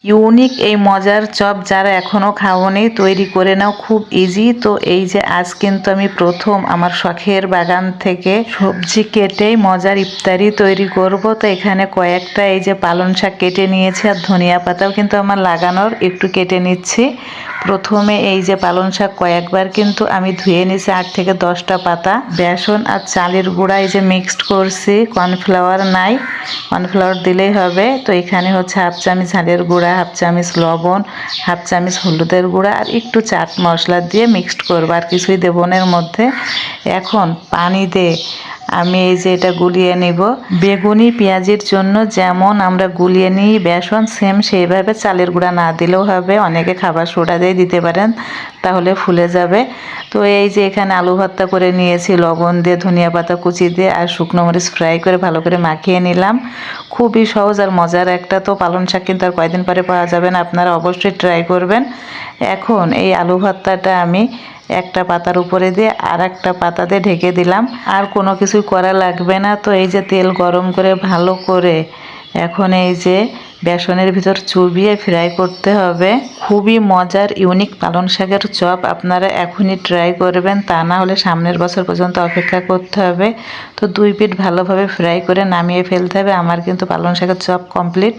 Unique এই মজার chop যারা এখনও খাওনি তৈরি করে নাও, খুব ইজি। তো এই যে আজ কিন্তু আমি প্রথম আমার শখের বাগান থেকে সবজি কেটেই মজার ইফতারি তৈরি করব। তো এখানে কয়েকটা এই যে পালং শাক কেটে নিয়েছি, আর ধনিয়া পাতাও কিন্তু আমার লাগানোর, একটু কেটে নিচ্ছি। প্রথমে এই যে পালং শাক কয়েকবার কিন্তু আমি ধুয়ে নিয়েছি, 8 থেকে 10টা পাতা। বেসন আর চালের গুঁড়া এই যে মিক্সড করছি, কর্নফ্লাওয়ার নাই, কর্নফ্লাওয়ার দিলেই হবে। তো এখানে হচ্ছে হাফ চামচ ঝালের গুঁড়া, হাফ চামচ লবণ, হাফ চামচ হলুদের গুঁড়া আর একটু চাট মশলা দিয়ে মিক্সড করবো, আর কিছুই দেবো না এর মধ্যে। এখন পানি দিয়ে আমি এই যে এটা গুলিয়ে নিব। বেগুনি পেঁয়াজের জন্য যেমন আমরা গুলিয়ে নিই বেসন, সেম সেইভাবে চালের গুঁড়া না দিলেও হবে, অনেকে খাবার সোডা দিয়ে দিতে পারেন, তাহলে ফুলে যাবে। তো এই যে এখানে আলু ভর্তা করে নিয়েছি লবণ দিয়ে, ধনিয়া পাতা কুচি দিয়ে আর শুকনো মরিচ ফ্রাই করে ভালো করে মাখিয়ে নিলাম। খুবই সহজ আর মজার একটা। তো পালং শাক কিন্তু আর কয়দিন পরে পাওয়া যাবে না, আপনারা অবশ্যই ট্রাই করবেন। এখন এই আলু ভর্তাটা আমি একটা পাতার উপরে দিয়ে আর একটা পাতা দিয়ে ঢেকে দিলাম, আর কোনো কিছুই করা লাগবে না। তো এই যে তেল গরম করে ভালো করে এখন এই যে বেসনের ভিতর চুবিয়ে ফ্রাই করতে হবে। খুবই মজার ইউনিক পালং শাকের চপ, আপনারা এখনই ট্রাই করবেন, তা না হলে সামনের বছর পর্যন্ত অপেক্ষা করতে হবে। তো 2 পিঠ ভালোভাবে ফ্রাই করে নামিয়ে ফেলতে হবে। আমার কিন্তু পালং শাকের চপ কমপ্লিট।